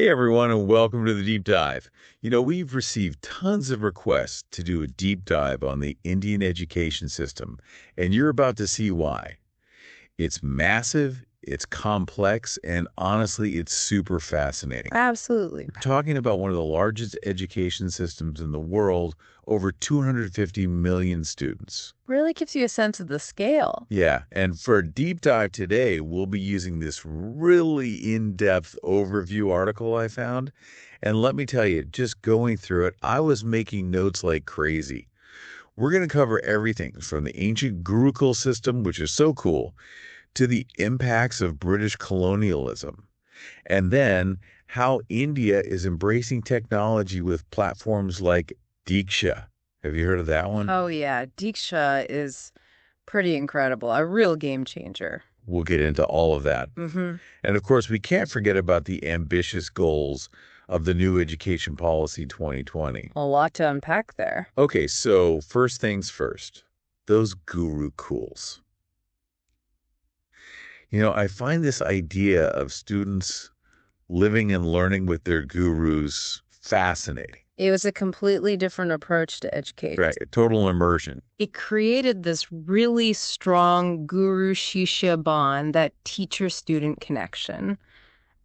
Hey everyone, and welcome to the deep dive. We've received tons of requests to do a deep dive on the Indian education system, and you're about to see why. It's massive, it's complex, and honestly, it's super fascinating. Absolutely. We're talking about one of the largest education systems in the world, over 250 million students. Really gives you a sense of the scale. Yeah, and for a deep dive today, we'll be using this really in-depth overview article I found. And let me tell you, just going through it, I was making notes like crazy. We're going to cover everything from the ancient Gurukul system, which is so cool, to the impacts of British colonialism. And then how India is embracing technology with platforms like Diksha. Have you heard of that one? Oh, yeah. Diksha is pretty incredible. A real game changer. We'll get into all of that. Mm-hmm. And of course, we can't forget about the ambitious goals of the new Education Policy 2020. A lot to unpack there. Okay, so first things first, those Gurukuls. I find this idea of students living and learning with their gurus fascinating. It was a completely different approach to education. Right, a total immersion. It created this really strong guru-shishya bond, that teacher-student connection,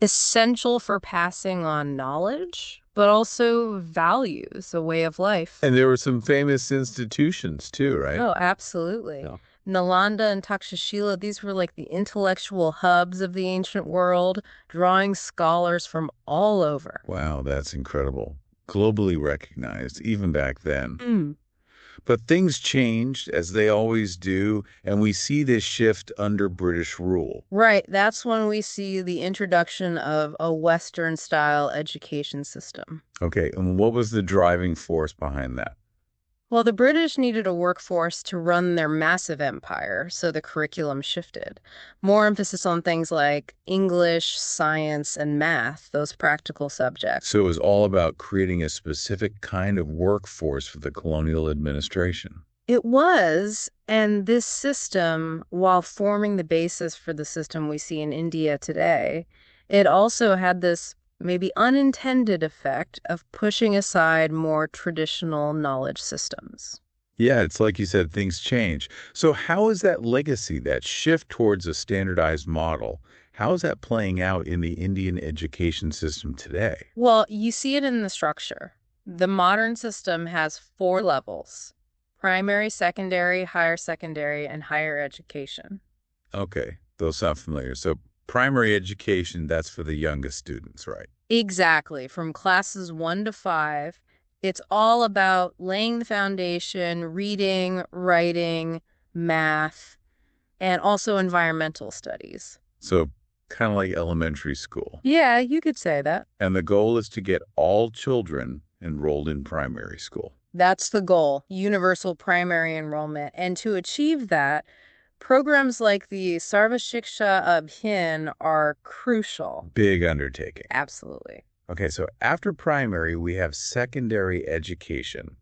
essential for passing on knowledge, but also values, a way of life. And there were some famous institutions too, right? Oh, absolutely. Yeah. Nalanda and Takshashila, these were like the intellectual hubs of the ancient world, drawing scholars from all over. Wow, that's incredible. Globally recognized, even back then. Mm. But things changed, as they always do, and we see this shift under British rule. Right. That's when we see the introduction of a Western-style education system. Okay, and what was the driving force behind that? Well, the British needed a workforce to run their massive empire, so the curriculum shifted. More emphasis on things like English, science, and math, those practical subjects. So it was all about creating a specific kind of workforce for the colonial administration. It was, and this system, while forming the basis for the system we see in India today, it also had this maybe unintended effect of pushing aside more traditional knowledge systems. Yeah, it's like you said, things change. So how is that legacy, that shift towards a standardized model, how is that playing out in the Indian education system today? Well, you see it in the structure. The modern system has 4 levels: primary, secondary, and higher education. Okay, those sound familiar. So primary education, that's for the youngest students, right? Exactly. From classes 1 to 5, it's all about laying the foundation, reading, writing, math, and also environmental studies. So kind of like elementary school. Yeah, you could say that. And the goal is to get all children enrolled in primary school. That's the goal, universal primary enrollment. And to achieve that, programs like the Sarva Shiksha Abhiyan are crucial. Big undertaking. Absolutely. Okay, so after primary, we have secondary education.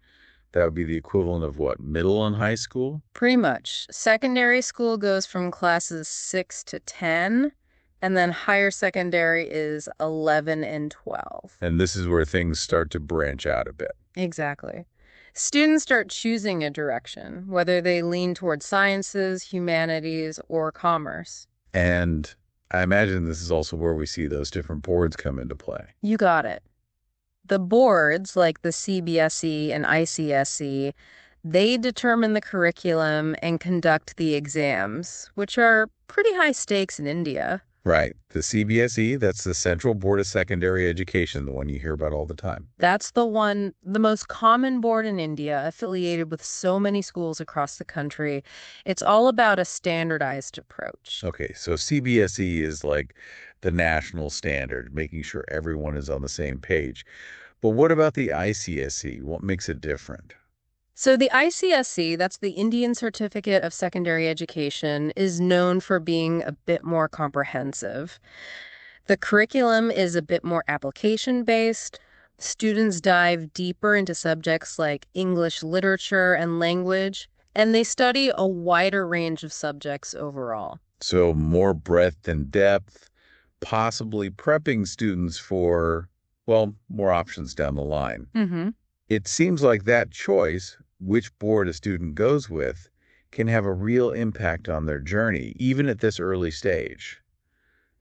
That would be the equivalent of what, middle and high school? Pretty much. Secondary school goes from classes 6 to 10, and then higher secondary is 11 and 12. And this is where things start to branch out a bit. Exactly. Students start choosing a direction, whether they lean toward sciences, humanities, or commerce. And I imagine this is also where we see those different boards come into play. You got it. The boards, like the CBSE and ICSE, they determine the curriculum and conduct the exams, which are pretty high stakes in India. Right. The CBSE, that's the Central Board of Secondary Education, the one you hear about all the time. That's the most common board in India, affiliated with so many schools across the country. It's all about a standardized approach. Okay, so CBSE is like the national standard, making sure everyone is on the same page. But what about the ICSE? What makes it different? So the ICSE, that's the Indian Certificate of Secondary Education, is known for being a bit more comprehensive. The curriculum is a bit more application-based. Students dive deeper into subjects like English literature and language, and they study a wider range of subjects overall. So more breadth and depth, possibly prepping students for, well, more options down the line. Mm-hmm. It seems like that choice, which board a student goes with, can have a real impact on their journey, even at this early stage.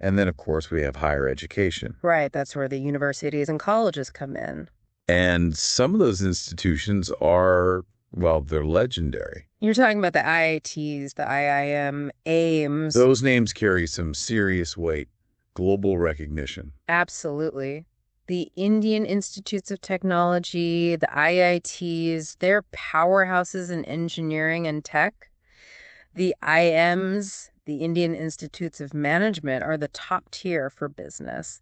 And then, of course, we have higher education. Right, that's where the universities and colleges come in. And some of those institutions are, well, they're legendary. You're talking about the IITs, the IIM, AIMS. Those names carry some serious weight, global recognition. Absolutely. The Indian Institutes of Technology, the IITs, they're powerhouses in engineering and tech. The IMs, the Indian Institutes of Management, are the top tier for business.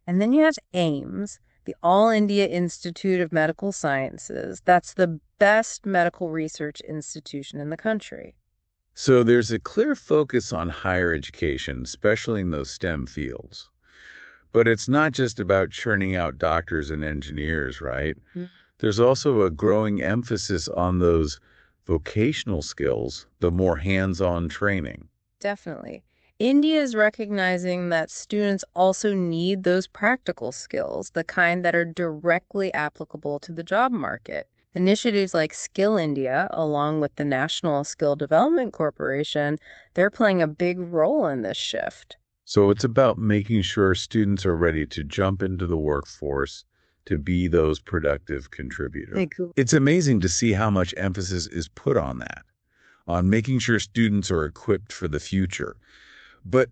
And then you have AIMS, the All India Institute of Medical Sciences. That's the best medical research institution in the country. So there's a clear focus on higher education, especially in those STEM fields. But it's not just about churning out doctors and engineers, right? Mm. There's also a growing emphasis on those vocational skills, the more hands-on training. Definitely. India is recognizing that students also need those practical skills, the kind that are directly applicable to the job market. Initiatives like Skill India, along with the National Skill Development Corporation, they're playing a big role in this shift. So it's about making sure students are ready to jump into the workforce to be those productive contributors. It's amazing to see how much emphasis is put on that, on making sure students are equipped for the future. But,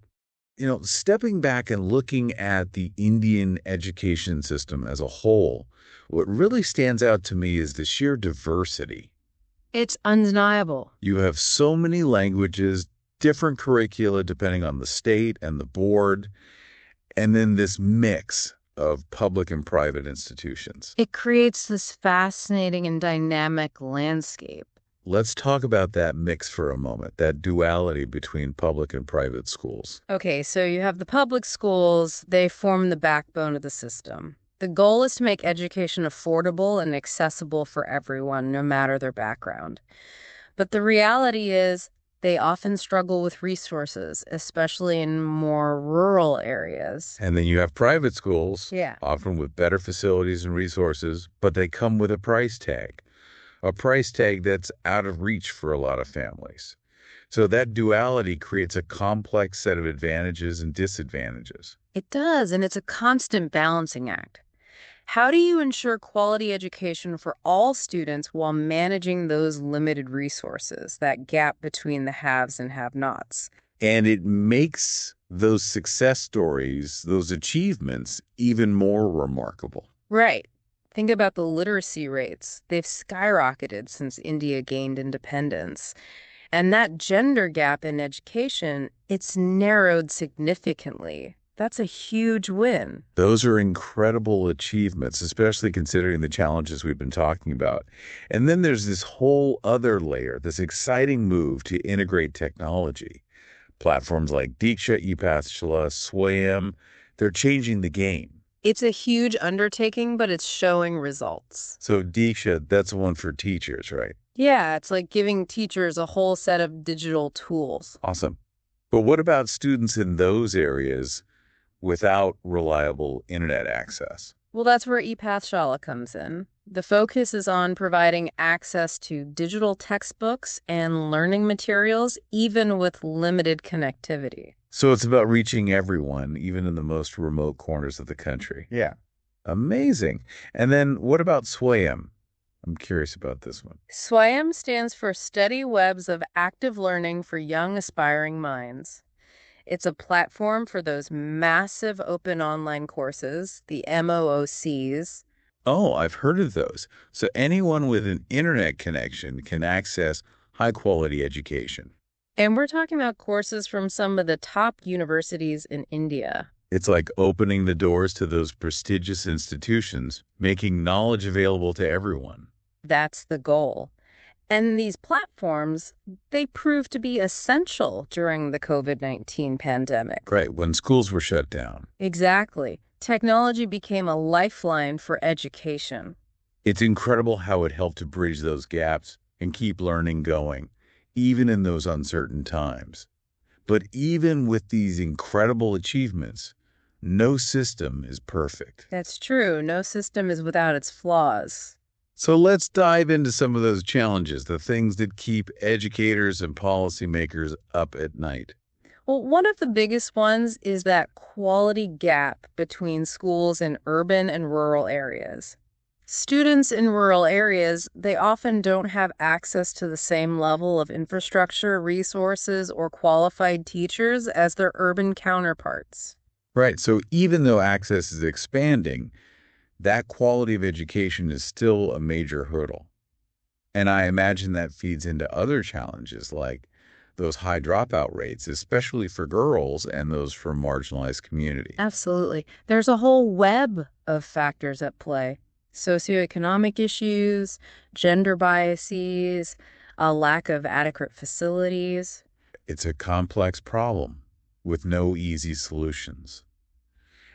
stepping back and looking at the Indian education system as a whole, what really stands out to me is the sheer diversity. It's undeniable. You have so many languages, different curricula depending on the state and the board, and then this mix of public and private institutions. It creates this fascinating and dynamic landscape. Let's talk about that mix for a moment, that duality between public and private schools. Okay, so you have the public schools, they form the backbone of the system. The goal is to make education affordable and accessible for everyone, no matter their background. But the reality is, they often struggle with resources, especially in more rural areas. And then you have private schools, Yeah. often with better facilities and resources, but they come with a price tag that's out of reach for a lot of families. So that duality creates a complex set of advantages and disadvantages. It does, and it's a constant balancing act. How do you ensure quality education for all students while managing those limited resources, that gap between the haves and have-nots? And it makes those success stories, those achievements, even more remarkable. Right. Think about the literacy rates. They've skyrocketed since India gained independence. And that gender gap in education, it's narrowed significantly. That's a huge win. Those are incredible achievements, especially considering the challenges we've been talking about. And then there's this whole other layer, this exciting move to integrate technology. Platforms like Diksha, ePathshala, Swayam, they're changing the game. It's a huge undertaking, but it's showing results. So Diksha, that's the one for teachers, right? Yeah, it's like giving teachers a whole set of digital tools. Awesome. But what about students in those areas without reliable internet access? Well, that's where ePathshala comes in. The focus is on providing access to digital textbooks and learning materials, even with limited connectivity. So it's about reaching everyone, even in the most remote corners of the country. Yeah. Amazing. And then what about Swayam? I'm curious about this one. Swayam stands for Steady Webs of Active Learning for Young Aspiring Minds. It's a platform for those massive open online courses, the MOOCs. Oh, I've heard of those. So anyone with an internet connection can access high-quality education. And we're talking about courses from some of the top universities in India. It's like opening the doors to those prestigious institutions, making knowledge available to everyone. That's the goal. And these platforms, they proved to be essential during the COVID-19 pandemic. Right, when schools were shut down. Exactly. Technology became a lifeline for education. It's incredible how it helped to bridge those gaps and keep learning going, even in those uncertain times. But even with these incredible achievements, no system is perfect. That's true. No system is without its flaws. So let's dive into some of those challenges, the things that keep educators and policymakers up at night. Well, one of the biggest ones is that quality gap between schools in urban and rural areas. Students in rural areas, they often don't have access to the same level of infrastructure, resources, or qualified teachers as their urban counterparts. Right. So even though access is expanding, that quality of education is still a major hurdle. And I imagine that feeds into other challenges like those high dropout rates, especially for girls and those from marginalized communities. Absolutely. There's a whole web of factors at play. Socioeconomic issues, gender biases, a lack of adequate facilities. It's a complex problem with no easy solutions.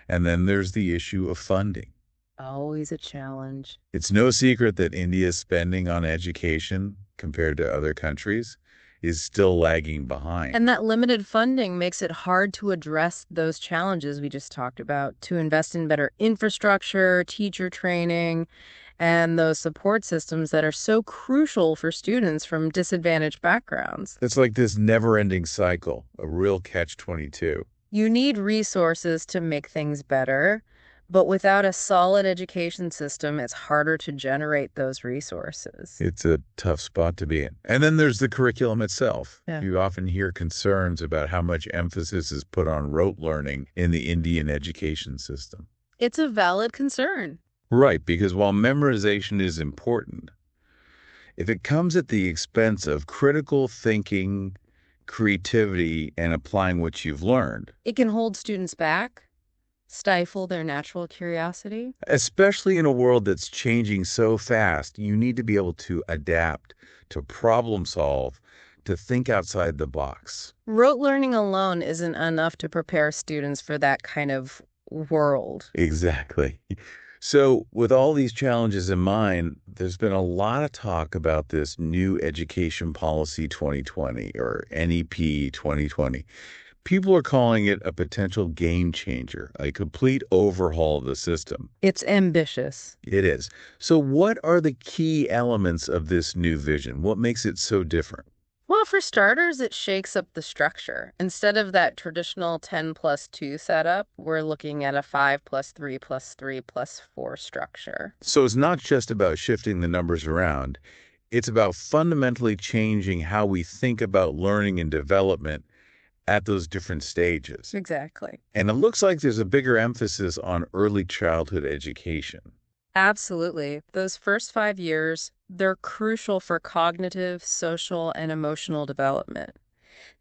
And then there's the issue of funding. Always a challenge. It's no secret that India's spending on education compared to other countries is still lagging behind. And that limited funding makes it hard to address those challenges we just talked about, to invest in better infrastructure, teacher training, and those support systems that are so crucial for students from disadvantaged backgrounds. It's like this never-ending cycle, a real catch-22. You need resources to make things better, but without a solid education system, it's harder to generate those resources. It's a tough spot to be in. And then there's the curriculum itself. Yeah. You often hear concerns about how much emphasis is put on rote learning in the Indian education system. It's a valid concern. Right, because while memorization is important, if it comes at the expense of critical thinking, creativity, and applying what you've learned, It can hold students back, stifle their natural curiosity. especially in a world that's changing so fast, you need to be able to adapt, to problem solve, to think outside the box. Rote learning alone isn't enough to prepare students for that kind of world. Exactly. So, with all these challenges in mind, there's been a lot of talk about this new Education Policy 2020 or NEP 2020. People are calling it a potential game changer, a complete overhaul of the system. It's ambitious. It is. So, what are the key elements of this new vision? What makes it so different? Well, for starters, it shakes up the structure. Instead of that traditional 10 plus 2 setup, we're looking at a 5 plus 3 plus 3 plus 4 structure. So, it's not just about shifting the numbers around, it's about fundamentally changing how we think about learning and development at those different stages. Exactly. And it looks like there's a bigger emphasis on early childhood education. Absolutely. Those first 5 years, they're crucial for cognitive, social, and emotional development.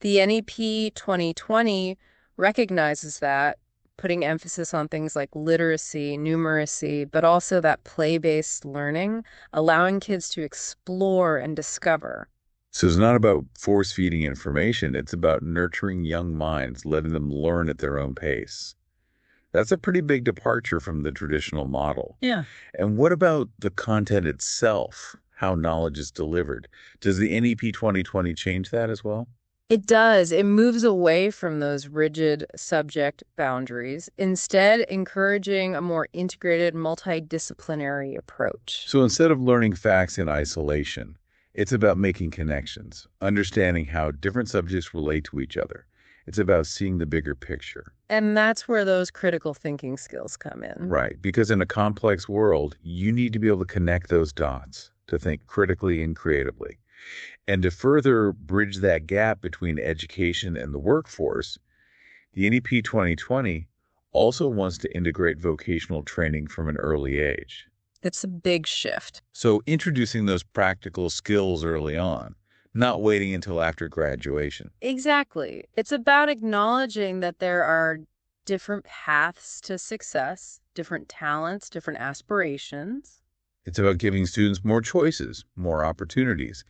The NEP 2020 recognizes that, putting emphasis on things like literacy, numeracy, but also that play-based learning, allowing kids to explore and discover. So it's not about force feeding information, it's about nurturing young minds, letting them learn at their own pace. That's a pretty big departure from the traditional model. Yeah. And what about the content itself, how knowledge is delivered? Does the NEP 2020 change that as well? It does. It moves away from those rigid subject boundaries, instead encouraging a more integrated, multidisciplinary approach. So instead of learning facts in isolation, it's about making connections, understanding how different subjects relate to each other. It's about seeing the bigger picture. And that's where those critical thinking skills come in. Right, because in a complex world, you need to be able to connect those dots, to think critically and creatively. And to further bridge that gap between education and the workforce, the NEP 2020 also wants to integrate vocational training from an early age. It's a big shift. So introducing those practical skills early on, not waiting until after graduation. Exactly. It's about acknowledging that there are different paths to success, different talents, different aspirations. It's about giving students more choices, more opportunities.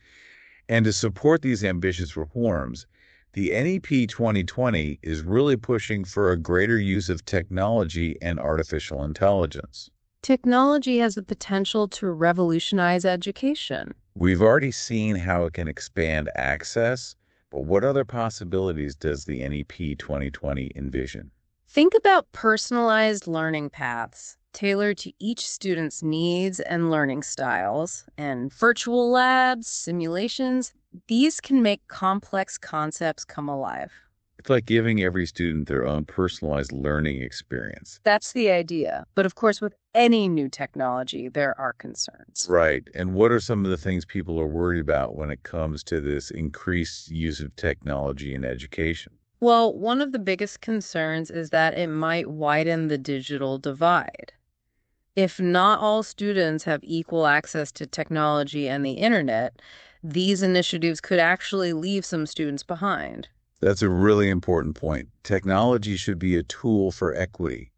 And to support these ambitious reforms, the NEP 2020 is really pushing for a greater use of technology and artificial intelligence. Technology has the potential to revolutionize education. We've already seen how it can expand access, but what other possibilities does the NEP 2020 envision? Think about personalized learning paths tailored to each student's needs and learning styles, and virtual labs, simulations. These can make complex concepts come alive. It's like giving every student their own personalized learning experience. That's the idea. But of course, with any new technology, there are concerns. Right. And what are some of the things people are worried about when it comes to this increased use of technology in education? Well, one of the biggest concerns is that it might widen the digital divide. If not all students have equal access to technology and the internet, these initiatives could actually leave some students behind. That's a really important point. Technology should be a tool for equity,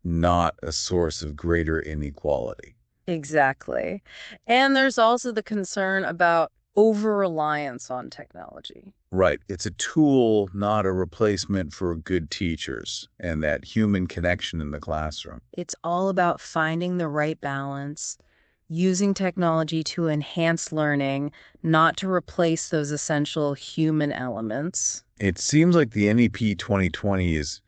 not a source of greater inequality. Exactly. And there's also the concern about over-reliance on technology. Right. It's a tool, not a replacement for good teachers and that human connection in the classroom. It's all about finding the right balance, using technology to enhance learning, not to replace those essential human elements. It seems like the NEP 2020 is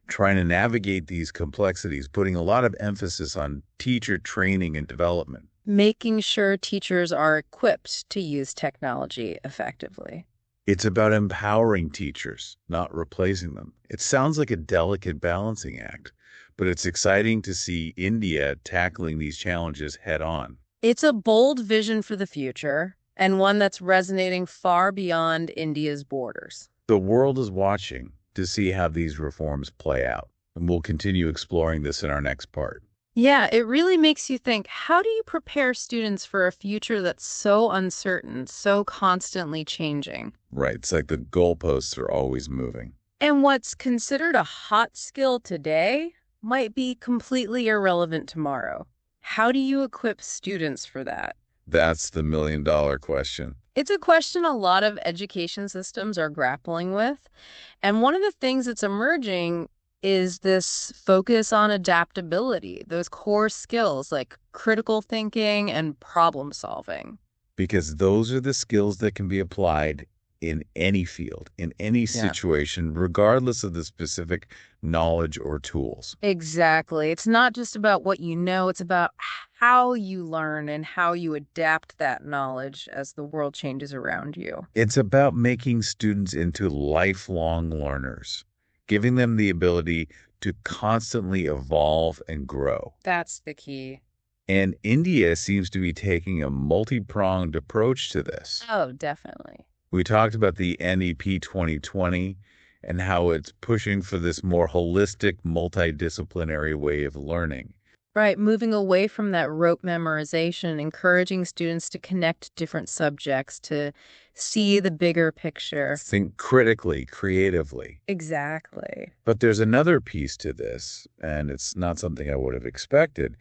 trying to navigate these complexities, putting a lot of emphasis on teacher training and development. Making sure teachers are equipped to use technology effectively. It's about empowering teachers, not replacing them. It sounds like a delicate balancing act, but it's exciting to see India tackling these challenges head on. It's a bold vision for the future, and one that's resonating far beyond India's borders. The world is watching to see how these reforms play out, and we'll continue exploring this in our next part. Yeah, it really makes you think, how do you prepare students for a future that's so uncertain, so constantly changing? Right, it's like the goalposts are always moving. And what's considered a hot skill today might be completely irrelevant tomorrow. How do you equip students for that? That's the $1 million question. It's a question a lot of education systems are grappling with. And one of the things that's emerging is this focus on adaptability, those core skills like critical thinking and problem solving. Because those are the skills that can be applied in any field, in any Yeah. situation, regardless of the specific knowledge or tools. Exactly. It's not just about what you know, it's about how you learn and how you adapt that knowledge as the world changes around you. It's about making students into lifelong learners, giving them the ability to constantly evolve and grow. That's the key. And India seems to be taking a multi-pronged approach to this. Oh, definitely. We talked about the NEP 2020 and how it's pushing for this more holistic, multidisciplinary way of learning. Right, moving away from that rote memorization, encouraging students to connect different subjects, to see the bigger picture. Think critically, creatively. Exactly. But there's another piece to this, and it's not something I would have expected,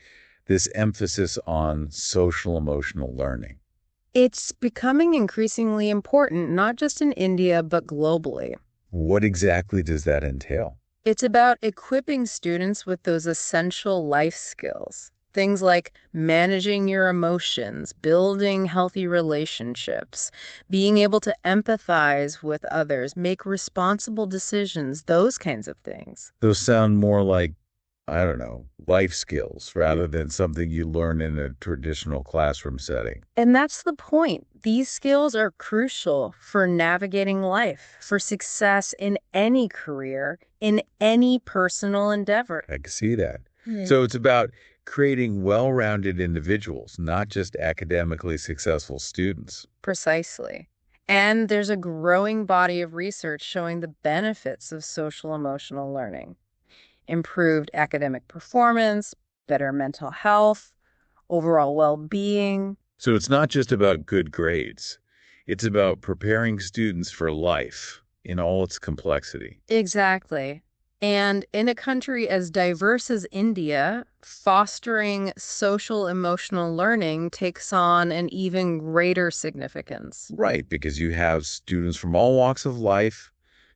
this emphasis on social emotional learning. It's becoming increasingly important, not just in India, but globally. What exactly does that entail? It's about equipping students with those essential life skills. Things like managing your emotions, building healthy relationships, being able to empathize with others, make responsible decisions, those kinds of things. Those sound more like, I don't know, life skills rather than something you learn in a traditional classroom setting. And that's the point. These skills are crucial for navigating life, for success in any career, in any personal endeavor. I can see that. So it's about creating well-rounded individuals, not just academically successful students. Precisely. And there's a growing body of research showing the benefits of social emotional learning. Improved academic performance, better mental health, overall well-being. So it's not just about good grades. It's about preparing students for life in all its complexity. Exactly. And in a country as diverse as India, fostering social emotional learning takes on an even greater significance. Right, because you have students from all walks of life,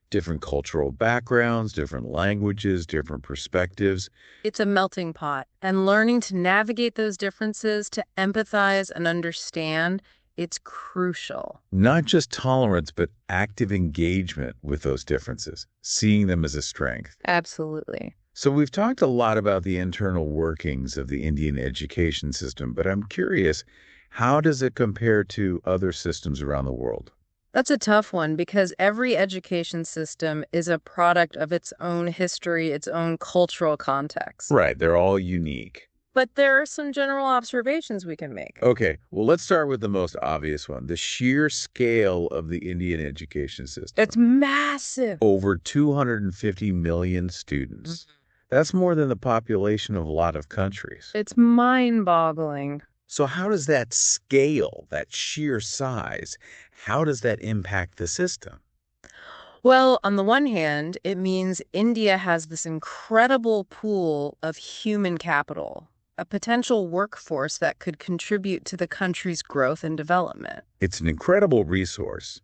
different cultural backgrounds, different languages, different perspectives. It's a melting pot, and learning to navigate those differences, to empathize and understand, It's crucial. Not just tolerance, but active engagement with those differences, seeing them as a strength. Absolutely. So we've talked a lot about the internal workings of the Indian education system, but I'm curious, how does it compare to other systems around the world? That's a tough one because every education system is a product of its own history, its own cultural context. Right, they're all unique. But there are some general observations we can make. Okay, well, let's start with the most obvious one, the sheer scale of the Indian education system. It's massive. Over 250 million students. That's more than the population of a lot of countries. It's mind-boggling. So how does that scale, that sheer size, how does that impact the system? Well, on the one hand, it means India has this incredible pool of human capital, a potential workforce that could contribute to the country's growth and development. It's an incredible resource,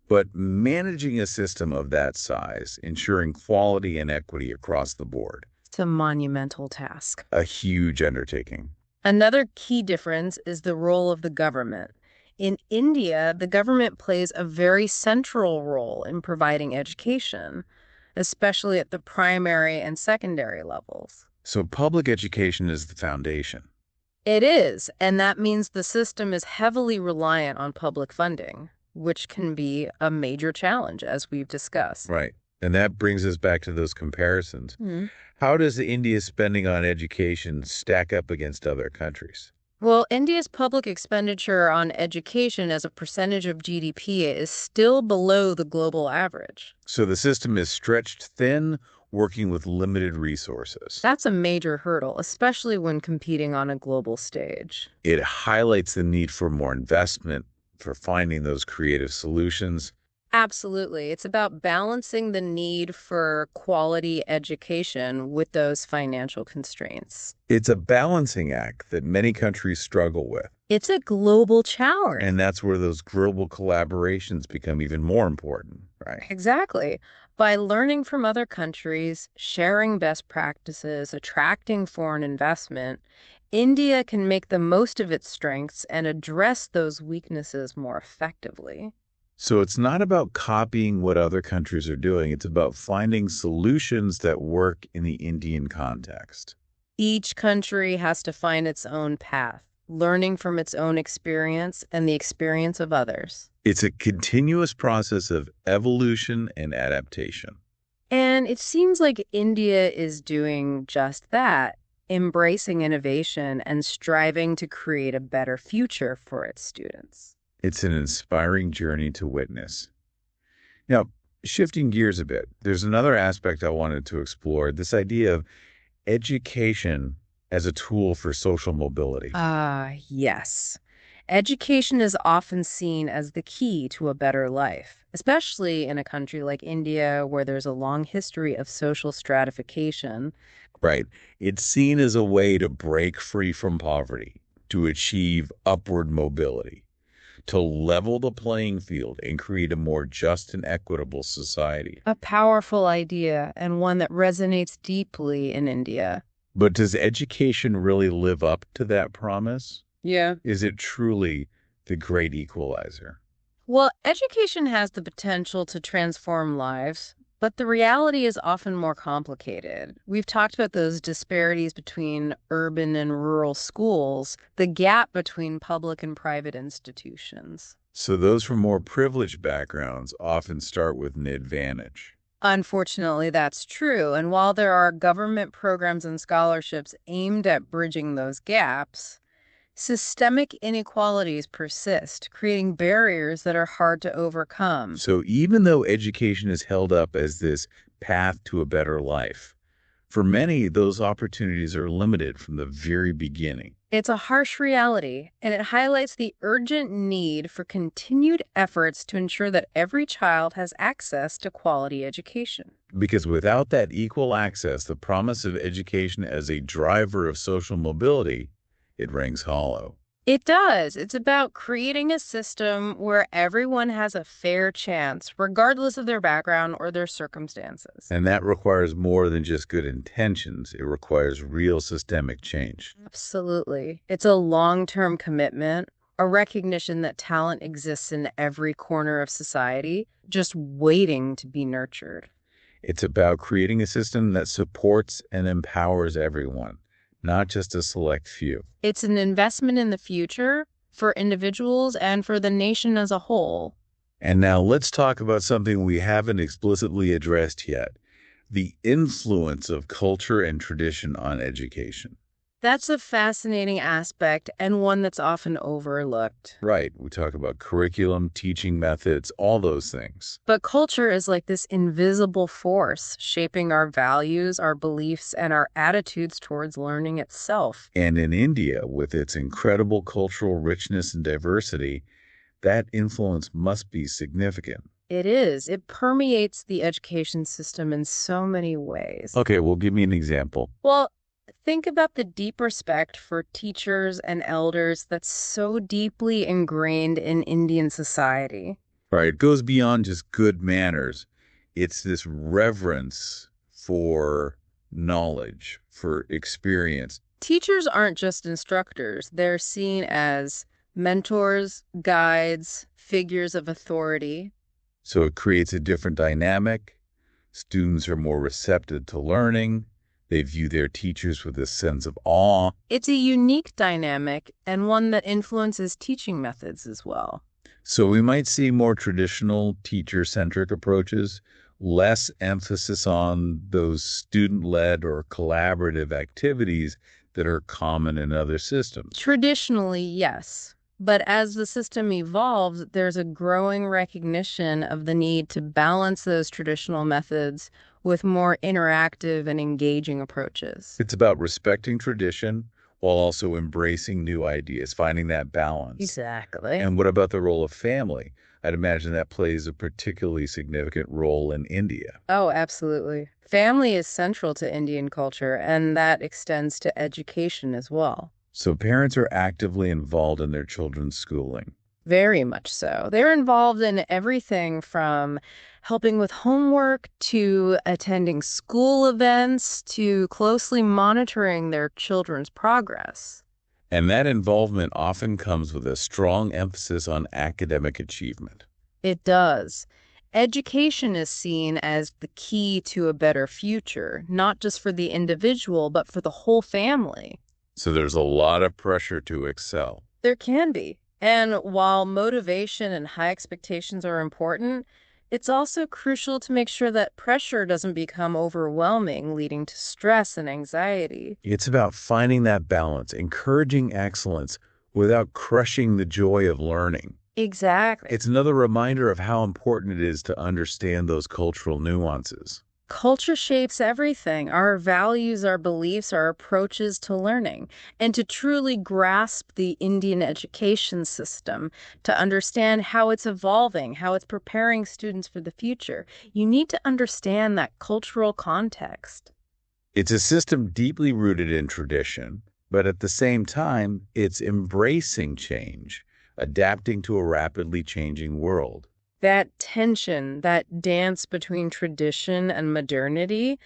but managing a system of that size, ensuring quality and equity across the board, It's a monumental task. a huge undertaking. Another key difference is the role of the government. In India, the government plays a very central role in providing education, especially at the primary and secondary levels. So public education is the foundation. It is, and that means the system is heavily reliant on public funding, which can be a major challenge, as we've discussed. Right. And that brings us back to those comparisons. Mhm. How does India's spending on education stack up against other countries? Well, India's public expenditure on education as a percentage of GDP is still below the global average. So the system is stretched thin, working with limited resources. That's a major hurdle, especially when competing on a global stage. It highlights the need for more investment, for finding those creative solutions. Absolutely. It's about balancing the need for quality education with those financial constraints. It's a balancing act that many countries struggle with. It's a global challenge. And that's where those global collaborations become even more important, right? Exactly. By learning from other countries, sharing best practices, attracting foreign investment, India can make the most of its strengths and address those weaknesses more effectively. So it's not about copying what other countries are doing. It's about finding solutions that work in the Indian context. Each country has to find its own path, learning from its own experience and the experience of others. It's a continuous process of evolution and adaptation. And it seems like India is doing just that, embracing innovation and striving to create a better future for its students. It's an inspiring journey to witness. Now, shifting gears a bit, there's another aspect I wanted to explore, this idea of education as a tool for social mobility. Yes. Education is often seen as the key to a better life, especially in a country like India where there's a long history of social stratification. Right. It's seen as a way to break free from poverty, to achieve upward mobility, to level the playing field and create a more just and equitable society. A powerful idea and one that resonates deeply in India. But does education really live up to that promise? Yeah. Is it truly the great equalizer? Well, education has the potential to transform lives, but the reality is often more complicated. We've talked about those disparities between urban and rural schools, the gap between public and private institutions. So those from more privileged backgrounds often start with an advantage. Unfortunately, that's true. And while there are government programs and scholarships aimed at bridging those gaps, systemic inequalities persist, creating barriers that are hard to overcome. So even though education is held up as this path to a better life, for many, those opportunities are limited from the very beginning. It's a harsh reality, and it highlights the urgent need for continued efforts to ensure that every child has access to quality education. Because without that equal access, the promise of education as a driver of social mobility, it rings hollow. It does. It's about creating a system where everyone has a fair chance, regardless of their background or their circumstances. And that requires more than just good intentions. It requires real systemic change. Absolutely. It's a long-term commitment, a recognition that talent exists in every corner of society, just waiting to be nurtured. It's about creating a system that supports and empowers everyone, not just a select few. It's an investment in the future for individuals and for the nation as a whole. And now let's talk about something we haven't explicitly addressed yet, the influence of culture and tradition on education. That's a fascinating aspect and one that's often overlooked. Right. We talk about curriculum, teaching methods, all those things. But culture is like this invisible force shaping our values, our beliefs, and our attitudes towards learning itself. And in India, with its incredible cultural richness and diversity, that influence must be significant. It is. It permeates the education system in so many ways. Okay, well, give me an example. Well, think about the deep respect for teachers and elders that's so deeply ingrained in Indian society. Right. It goes beyond just good manners. It's this reverence for knowledge, for experience. Teachers aren't just instructors, they're seen as mentors, guides, figures of authority. So it creates a different dynamic. Students are more receptive to learning. They view their teachers with a sense of awe. It's a unique dynamic and one that influences teaching methods as well. So we might see more traditional teacher-centric approaches, less emphasis on those student-led or collaborative activities that are common in other systems. Traditionally, yes. But as the system evolves, there's a growing recognition of the need to balance those traditional methods with more interactive and engaging approaches. It's about respecting tradition while also embracing new ideas, finding that balance. Exactly. And what about the role of family? I'd imagine that plays a particularly significant role in India. Oh, absolutely. Family is central to Indian culture, and that extends to education as well. So parents are actively involved in their children's schooling. Very much so. They're involved in everything from helping with homework to attending school events to closely monitoring their children's progress. And that involvement often comes with a strong emphasis on academic achievement. It does. Education is seen as the key to a better future, not just for the individual, but for the whole family. So there's a lot of pressure to excel. There can be. And while motivation and high expectations are important, it's also crucial to make sure that pressure doesn't become overwhelming, leading to stress and anxiety. It's about finding that balance, encouraging excellence without crushing the joy of learning. Exactly. It's another reminder of how important it is to understand those cultural nuances. Culture shapes everything, our values, our beliefs, our approaches to learning. And to truly grasp the Indian education system, to understand how it's evolving, how it's preparing students for the future, you need to understand that cultural context. It's a system deeply rooted in tradition, but at the same time, it's embracing change, adapting to a rapidly changing world. That tension, that dance between tradition and modernity,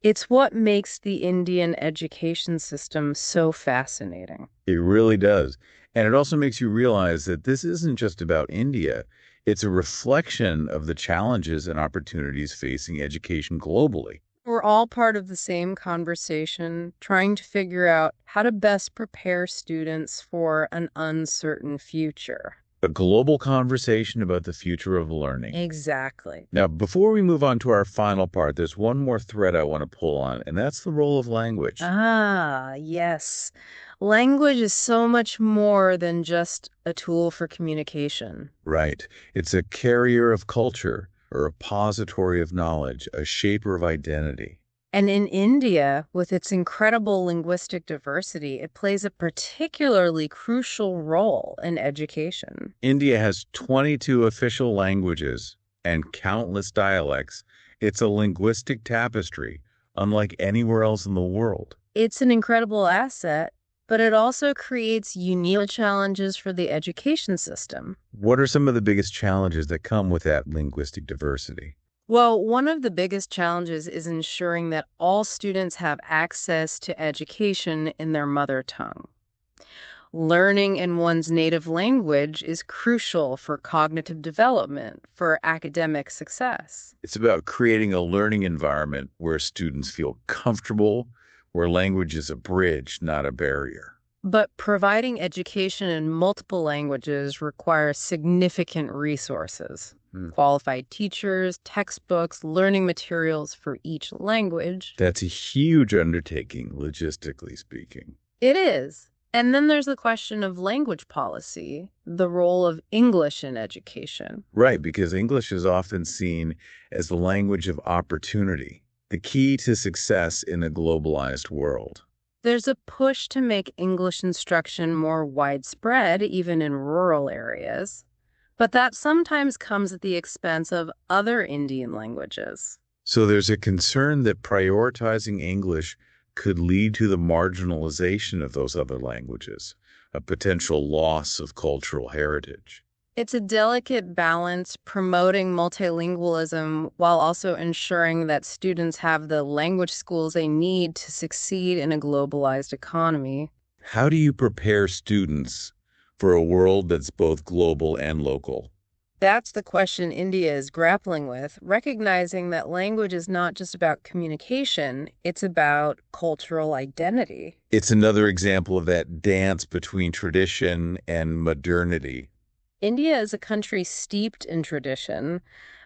it's what makes the Indian education system so fascinating. It really does. And it also makes you realize that this isn't just about India. It's a reflection of the challenges and opportunities facing education globally. We're all part of the same conversation, trying to figure out how to best prepare students for an uncertain future. A global conversation about the future of learning. Exactly. Now, before we move on to our final part, there's one more thread I want to pull on, and that's the role of language. Ah, yes. Language is so much more than just a tool for communication. Right. It's a carrier of culture, a repository of knowledge, a shaper of identity. And in India, with its incredible linguistic diversity, it plays a particularly crucial role in education. India has 22 official languages and countless dialects. It's a linguistic tapestry, unlike anywhere else in the world. It's an incredible asset, but it also creates unique challenges for the education system. What are some of the biggest challenges that come with that linguistic diversity? Well, one of the biggest challenges is ensuring that all students have access to education in their mother tongue. Learning in one's native language is crucial for cognitive development, for academic success. It's about creating a learning environment where students feel comfortable, where language is a bridge, not a barrier. But providing education in multiple languages requires significant resources. Qualified teachers, textbooks, learning materials for each language. That's a huge undertaking, logistically speaking. It is. And then there's the question of language policy, the role of English in education. Right, because English is often seen as the language of opportunity, the key to success in a globalized world. There's a push to make English instruction more widespread, even in rural areas. But that sometimes comes at the expense of other Indian languages. So there's a concern that prioritizing English could lead to the marginalization of those other languages, a potential loss of cultural heritage. It's a delicate balance, promoting multilingualism while also ensuring that students have the language skills they need to succeed in a globalized economy. How do you prepare students for a world that's both global and local? That's the question India is grappling with, recognizing that language is not just about communication, it's about cultural identity. It's another example of that dance between tradition and modernity. India is a country steeped in tradition,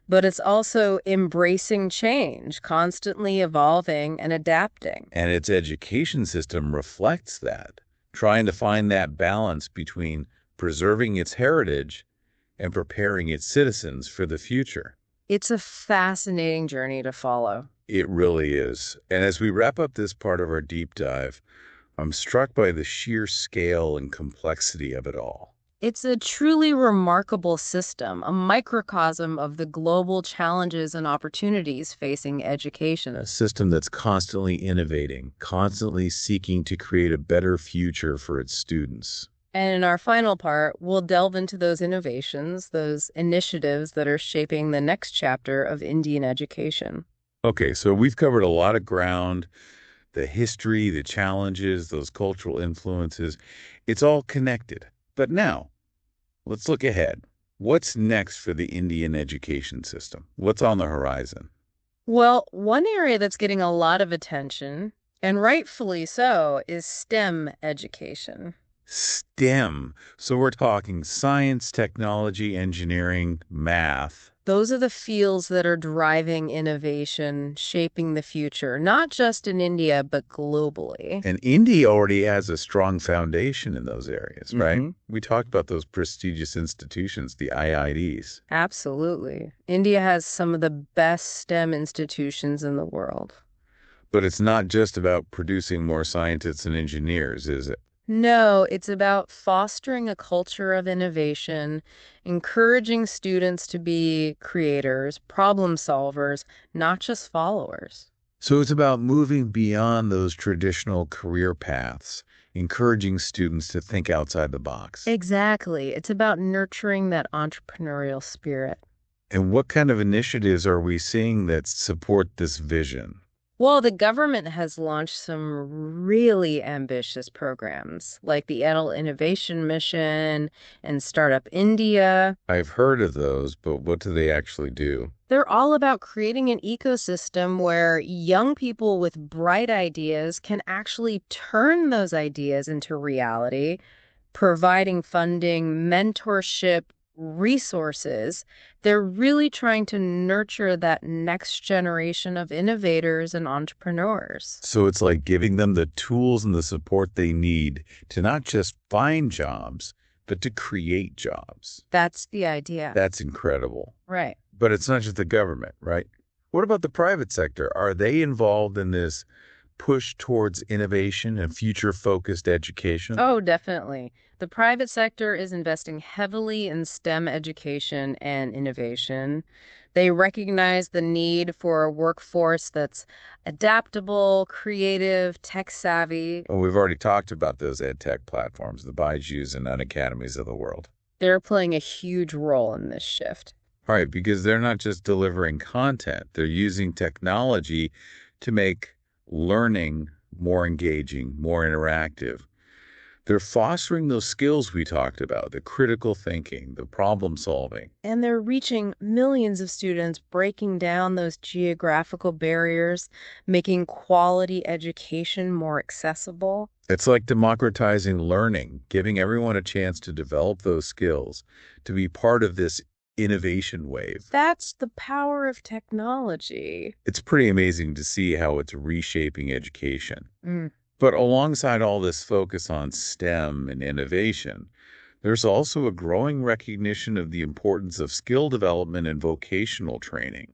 but it's also embracing change, constantly evolving and adapting. And its education system reflects that, trying to find that balance between preserving its heritage and preparing its citizens for the future. It's a fascinating journey to follow. It really is. And as we wrap up this part of our deep dive, I'm struck by the sheer scale and complexity of it all. It's a truly remarkable system, a microcosm of the global challenges and opportunities facing education. A system that's constantly innovating, constantly seeking to create a better future for its students. And in our final part, we'll delve into those innovations, those initiatives that are shaping the next chapter of Indian education. Okay, so we've covered a lot of ground, the history, the challenges, those cultural influences. It's all connected. But now, let's look ahead. What's next for the Indian education system? What's on the horizon? Well, one area that's getting a lot of attention, and rightfully so, is STEM education. STEM. So we're talking science, technology, engineering, math. Those are the fields that are driving innovation, shaping the future, not just in India, but globally. And India already has a strong foundation in those areas, right? Mhm. We talked about those prestigious institutions, the IITs. Absolutely. India has some of the best STEM institutions in the world. But it's not just about producing more scientists and engineers, is it? No, it's about fostering a culture of innovation, encouraging students to be creators, problem solvers, not just followers. So it's about moving beyond those traditional career paths, encouraging students to think outside the box. Exactly. It's about nurturing that entrepreneurial spirit. And what kind of initiatives are we seeing that support this vision? Well, the government has launched some really ambitious programs like the Adult Innovation Mission and Startup India. I've heard of those, but what do they actually do? They're all about creating an ecosystem where young people with bright ideas can actually turn those ideas into reality, providing funding, mentorship, resources. They're really trying to nurture that next generation of innovators and entrepreneurs. So it's like giving them the tools and the support they need to not just find jobs, but to create jobs. That's the idea. That's incredible. Right. But it's not just the government, right? What about the private sector? Are they involved in this push towards innovation and future-focused education? Oh, definitely. The private sector is investing heavily in STEM education and innovation. They recognize the need for a workforce that's adaptable, creative, tech-savvy. Well, we've already talked about those ed tech platforms, the Baijus and Unacademies of the world. They're playing a huge role in this shift. Right, because they're not just delivering content, they're using technology to make learning more engaging, more interactive. They're fostering those skills we talked about, the critical thinking, the problem solving. And they're reaching millions of students, breaking down those geographical barriers, making quality education more accessible. It's like democratizing learning, giving everyone a chance to develop those skills, to be part of this innovation wave. That's the power of technology. It's pretty amazing to see how it's reshaping education. Mm. But alongside all this focus on STEM and innovation, there's also a growing recognition of the importance of skill development and vocational training.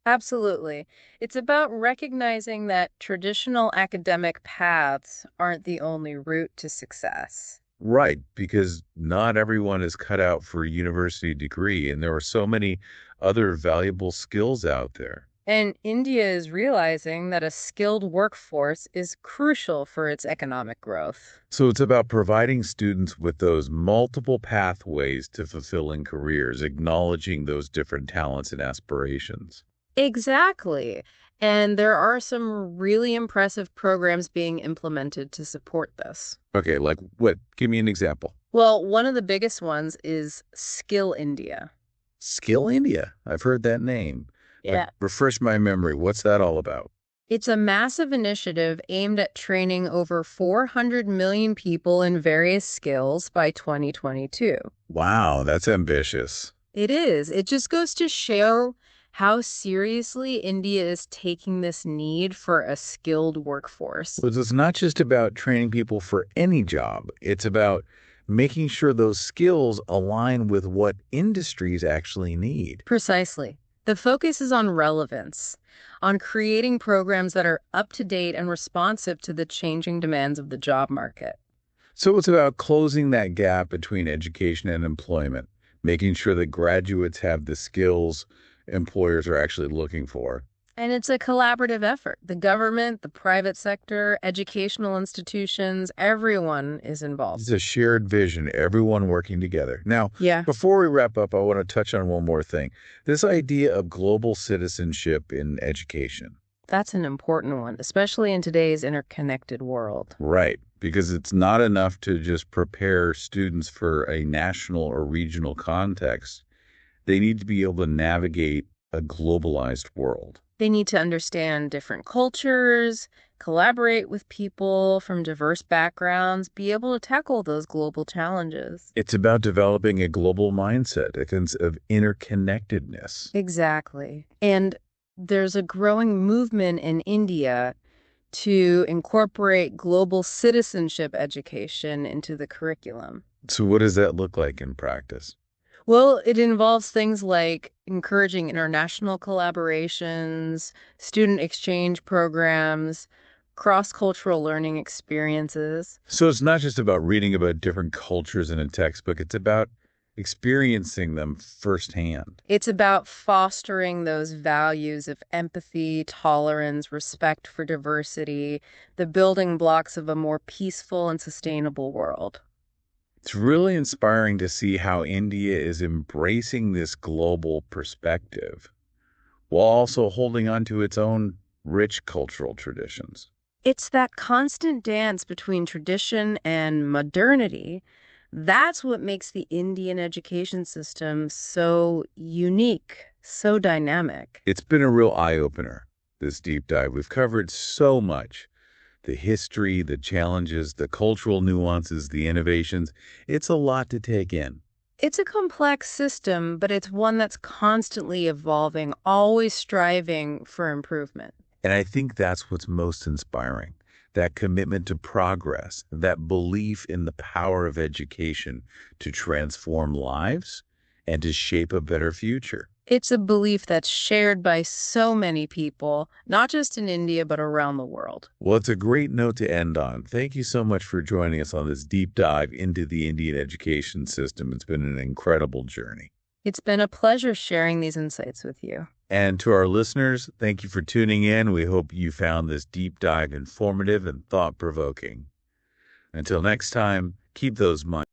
Absolutely. It's about recognizing that traditional academic paths aren't the only route to success. Right, because not everyone is cut out for a university degree, and there are so many other valuable skills out there. And India is realizing that a skilled workforce is crucial for its economic growth. So it's about providing students with those multiple pathways to fulfilling careers, acknowledging those different talents and aspirations. Exactly. And there are some really impressive programs being implemented to support this. Okay, like what? Give me an example. Well, one of the biggest ones is Skill India. Skill India. I've heard that name. Like, Yeah. refresh my memory. What's that all about? It's a massive initiative aimed at training over 400 million people in various skills by 2022. Wow, that's ambitious. It is. It just goes to show how seriously India is taking this need for a skilled workforce. So it's not just about training people for any job. It's about making sure those skills align with what industries actually need. Precisely. The focus is on relevance, on creating programs that are up to date and responsive to the changing demands of the job market. So it's about closing that gap between education and employment, making sure that graduates have the skills employers are actually looking for. And it's a collaborative effort. The government, the private sector, educational institutions, everyone is involved. It's a shared vision, everyone working together. Now, Yeah. before we wrap up, I want to touch on one more thing. This idea of global citizenship in education. That's an important one, especially in today's interconnected world. Right, because it's not enough to just prepare students for a national or regional context. They need to be able to navigate a globalized world. They need to understand different cultures, collaborate with people from diverse backgrounds, be able to tackle those global challenges. It's about developing a global mindset, a sense of interconnectedness. Exactly. And there's a growing movement in India to incorporate global citizenship education into the curriculum. So what does that look like in practice? Well, it involves things like encouraging international collaborations, student exchange programs, cross-cultural learning experiences. So it's not just about reading about different cultures in a textbook, it's about experiencing them firsthand. It's about fostering those values of empathy, tolerance, respect for diversity, the building blocks of a more peaceful and sustainable world. It's really inspiring to see how India is embracing this global perspective while also holding on to its own rich cultural traditions. It's that constant dance between tradition and modernity. That's what makes the Indian education system so unique, so dynamic. It's been a real eye-opener, this deep dive. We've covered so much. The history, the challenges, the cultural nuances, the innovations. It's a lot to take in. It's a complex system, but it's one that's constantly evolving, always striving for improvement. And I think that's what's most inspiring. That commitment to progress, that belief in the power of education to transform lives and to shape a better future. It's a belief that's shared by so many people, not just in India, but around the world. Well, it's a great note to end on. Thank you so much for joining us on this deep dive into the Indian education system. It's been an incredible journey. It's been a pleasure sharing these insights with you. And to our listeners, thank you for tuning in. We hope you found this deep dive informative and thought-provoking. Until next time, keep those minds